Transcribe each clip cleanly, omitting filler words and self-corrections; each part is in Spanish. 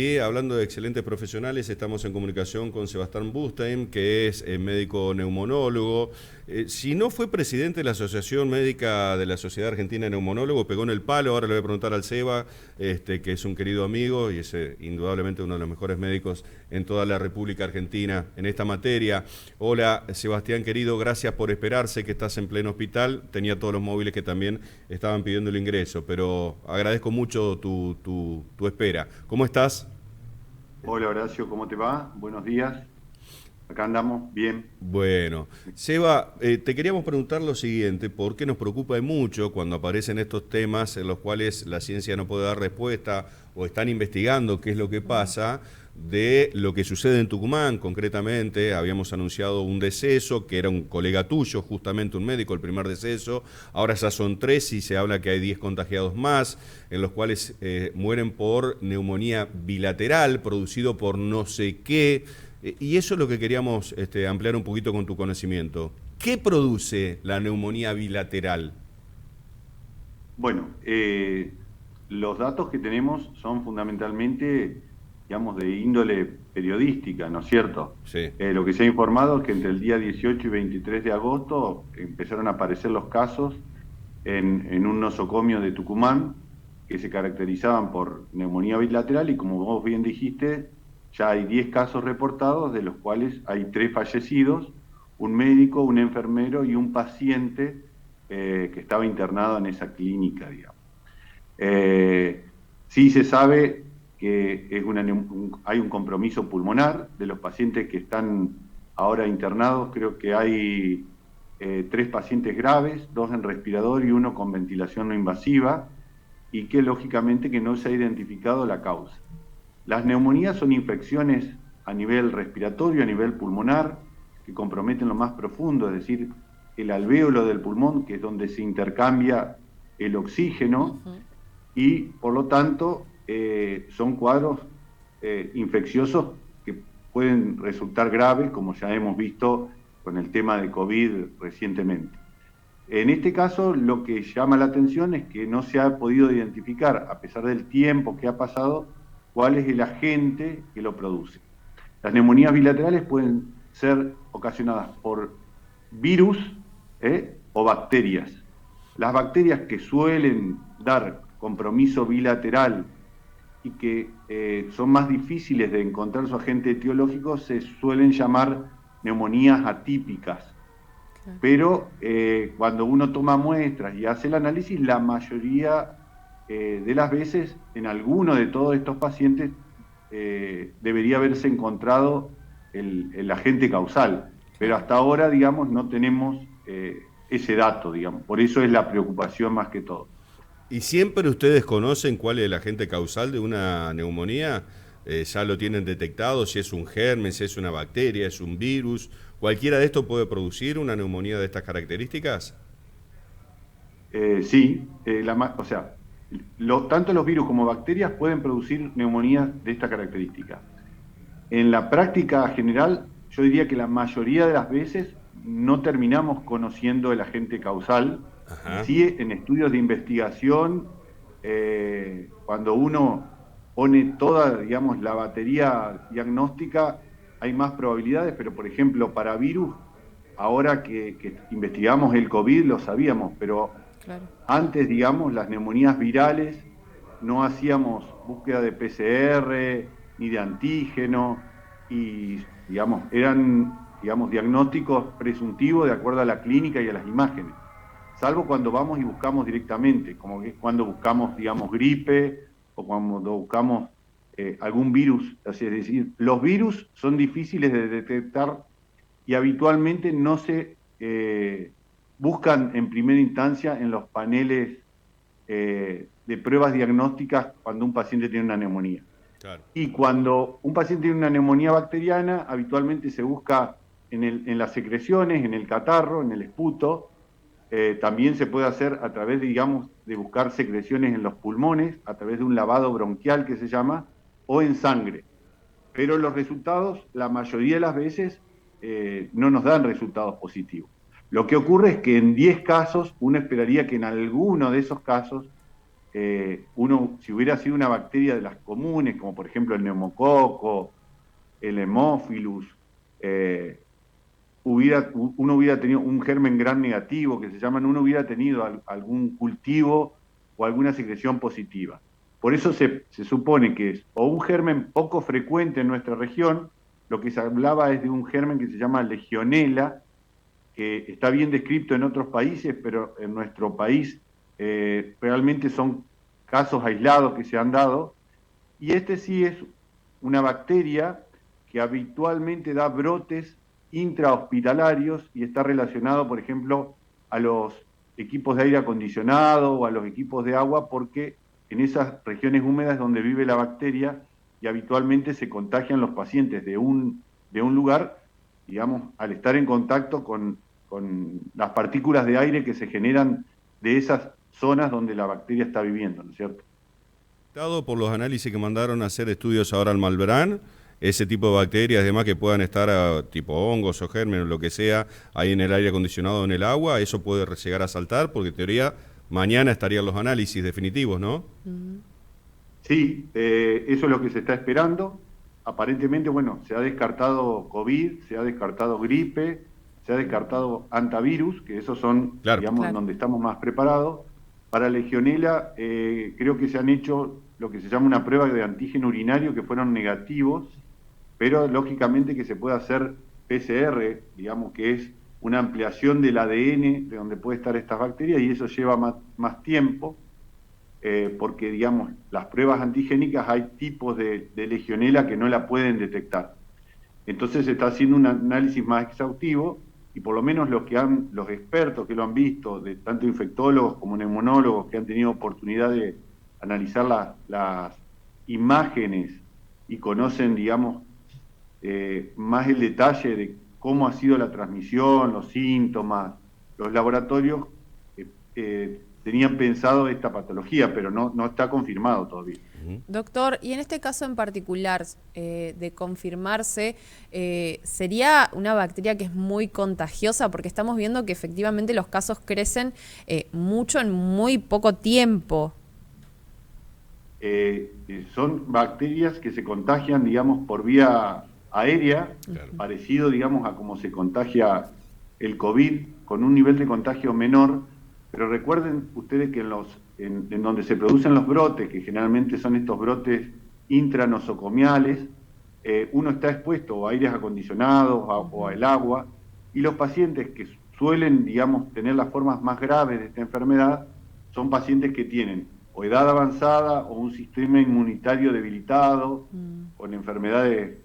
Y hablando de excelentes profesionales, estamos en comunicación con Sebastián Bustein, que es médico neumonólogo. Si no fue presidente de la Asociación Médica de la Sociedad Argentina de Neumonólogos, pegó en el palo. Ahora le voy a preguntar al Seba, que es un querido amigo y es indudablemente uno de los mejores médicos en toda la República Argentina en esta materia. Hola, Sebastián querido, gracias por esperarse, que estás en pleno hospital. Tenía todos los móviles que también estaban pidiendo el ingreso, pero agradezco mucho tu espera. ¿Cómo estás? Hola Horacio, ¿cómo te va? Buenos días. Acá andamos bien. Bueno, Seba, te queríamos preguntar lo siguiente, porque nos preocupa mucho cuando aparecen estos temas en los cuales la ciencia no puede dar respuesta o están investigando qué es lo que pasa de lo que sucede en Tucumán. Concretamente, habíamos anunciado un deceso, que era un colega tuyo, justamente un médico, el primer deceso. Ahora ya son 3 y se habla que hay 10 contagiados más, en los cuales mueren por neumonía bilateral, producido por no sé qué. Y eso es lo que queríamos ampliar un poquito con tu conocimiento. ¿Qué produce la neumonía bilateral? Bueno, los datos que tenemos son fundamentalmente, digamos, de índole periodística, ¿no es cierto? Sí. Lo que se ha informado es que entre el día 18 y 23 de agosto empezaron a aparecer los casos en un nosocomio de Tucumán que se caracterizaban por neumonía bilateral y como vos bien dijiste, ya hay 10 casos reportados, de los cuales hay 3 fallecidos, un médico, un enfermero y un paciente que estaba internado en esa clínica, digamos. Eh, sí se sabe que hay un compromiso pulmonar de los pacientes que están ahora internados. Creo que hay 3 pacientes graves, 2 en respirador y 1 con ventilación no invasiva, y que lógicamente que no se ha identificado la causa. Las neumonías son infecciones a nivel respiratorio, a nivel pulmonar, que comprometen lo más profundo, es decir, el alvéolo del pulmón, que es donde se intercambia el oxígeno, y por lo tanto son cuadros infecciosos que pueden resultar graves, como ya hemos visto con el tema de COVID recientemente. En este caso, lo que llama la atención es que no se ha podido identificar, a pesar del tiempo que ha pasado, cuál es el agente que lo produce. Las neumonías bilaterales pueden ser ocasionadas por virus o bacterias. Las bacterias que suelen dar compromiso bilateral y que son más difíciles de encontrar su agente etiológico se suelen llamar neumonías atípicas. Claro. Pero cuando uno toma muestras y hace el análisis, la mayoría de las veces, en alguno de todos estos pacientes, debería haberse encontrado el agente causal. Pero hasta ahora, digamos, no tenemos ese dato, digamos. Por eso es la preocupación más que todo. ¿Y siempre ustedes conocen cuál es el agente causal de una neumonía? ¿Ya lo tienen detectado? Si es un germen, si es una bacteria, es un virus. ¿Cualquiera de estos puede producir una neumonía de estas características? Sí, o sea, tanto los virus como bacterias pueden producir neumonías de esta característica. En la práctica general, yo diría que la mayoría de las veces no terminamos conociendo el agente causal. Ajá. Sí, en estudios de investigación, cuando uno pone toda, digamos, la batería diagnóstica, hay más probabilidades, pero por ejemplo, para virus, ahora que investigamos el COVID, lo sabíamos, pero Claro. antes, digamos, las neumonías virales, no hacíamos búsqueda de PCR ni de antígeno y, digamos, eran, digamos, diagnósticos presuntivos de acuerdo a la clínica y a las imágenes. Salvo cuando vamos y buscamos directamente, como que cuando buscamos, digamos, gripe o cuando buscamos algún virus. Así es decir, los virus son difíciles de detectar y habitualmente no se buscan en primera instancia en los paneles de pruebas diagnósticas cuando un paciente tiene una neumonía. Claro. Y cuando un paciente tiene una neumonía bacteriana, habitualmente se busca en las secreciones, en el catarro, en el esputo. También se puede hacer a través, digamos, de buscar secreciones en los pulmones, a través de un lavado bronquial que se llama, o en sangre. Pero los resultados, la mayoría de las veces, no nos dan resultados positivos. Lo que ocurre es que en 10 casos, uno esperaría que en alguno de esos casos si hubiera sido una bacteria de las comunes, como por ejemplo el neumococo, el Haemophilus, uno hubiera tenido un germen gram negativo, que se llaman, uno hubiera tenido algún cultivo o alguna secreción positiva. Por eso se supone que es o un germen poco frecuente en nuestra región, lo que se hablaba es de un germen que se llama Legionella, que está bien descrito en otros países, pero en nuestro país realmente son casos aislados que se han dado, y este sí es una bacteria que habitualmente da brotes intrahospitalarios y está relacionado, por ejemplo, a los equipos de aire acondicionado o a los equipos de agua, porque en esas regiones húmedas donde vive la bacteria y habitualmente se contagian los pacientes de un lugar, digamos, al estar en contacto con las partículas de aire que se generan de esas zonas donde la bacteria está viviendo, ¿no es cierto? Dado por los análisis que mandaron a hacer estudios ahora al Malbrán, ese tipo de bacterias, además que puedan estar tipo hongos o gérmenes, lo que sea, ahí en el aire acondicionado o en el agua, eso puede llegar a saltar, porque en teoría mañana estarían los análisis definitivos, ¿no? Sí, eso es lo que se está esperando. Aparentemente, bueno, se ha descartado COVID, se ha descartado gripe, se ha descartado antivirus, que esos son, claro, digamos, donde estamos más preparados. Para Legionella, creo que se han hecho lo que se llama una prueba de antígeno urinario, que fueron negativos, pero lógicamente que se puede hacer PCR, digamos que es una ampliación del ADN de donde puede estar estas bacterias, y eso lleva más tiempo, porque, digamos, las pruebas antigénicas hay tipos de Legionella que no la pueden detectar. Entonces se está haciendo un análisis más exhaustivo, y por lo menos los expertos que lo han visto, de tanto infectólogos como neumonólogos que han tenido oportunidad de analizar las imágenes y conocen, digamos, más el detalle de cómo ha sido la transmisión, los síntomas, los laboratorios tenían pensado esta patología, pero no está confirmado todavía. Doctor, y en este caso en particular, de confirmarse, ¿sería una bacteria que es muy contagiosa? Porque estamos viendo que efectivamente los casos crecen mucho en muy poco tiempo. Son bacterias que se contagian, digamos, por vía aérea, claro, parecido, digamos, a cómo se contagia el COVID, con un nivel de contagio menor, pero recuerden ustedes que en donde se producen los brotes, que generalmente son estos brotes intranosocomiales, uno está expuesto a aires acondicionados o al agua, y los pacientes que suelen, digamos, tener las formas más graves de esta enfermedad son pacientes que tienen o edad avanzada o un sistema inmunitario debilitado, con enfermedades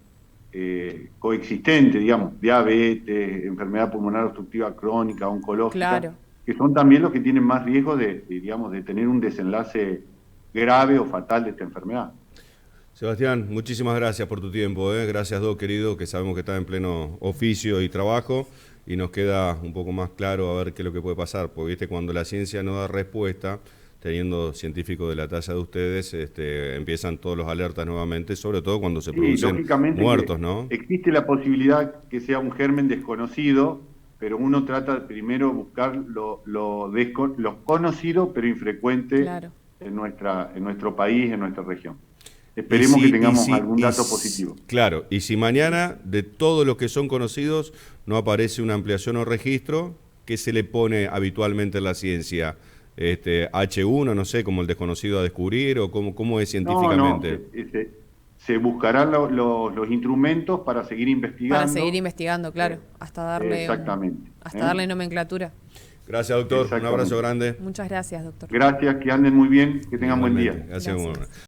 coexistentes, digamos, diabetes, enfermedad pulmonar obstructiva crónica, oncológica, claro, que son también los que tienen más riesgo digamos, de tener un desenlace grave o fatal de esta enfermedad. Sebastián, muchísimas gracias por tu tiempo, Gracias, Doc, querido, que sabemos que está en pleno oficio y trabajo, y nos queda un poco más claro a ver qué es lo que puede pasar, porque viste, cuando la ciencia no da respuesta, teniendo científicos de la talla de ustedes, empiezan todos los alertas nuevamente, sobre todo cuando se producen muertos, ¿no? Existe la posibilidad que sea un germen desconocido, pero uno trata primero de buscar lo conocido, pero infrecuente, claro, en nuestro país, en nuestra región. Esperemos que tengamos algún dato positivo. Claro, y si mañana de todos los que son conocidos no aparece una ampliación o registro, ¿qué se le pone habitualmente en la ciencia? H1, no sé, como el desconocido a descubrir, o cómo es científicamente. No, se buscarán los instrumentos para seguir investigando. Para seguir investigando, claro, hasta darle, exactamente, darle nomenclatura. Gracias, doctor. Un abrazo grande. Muchas gracias, doctor. Gracias, que anden muy bien, que tengan buen día. Gracias.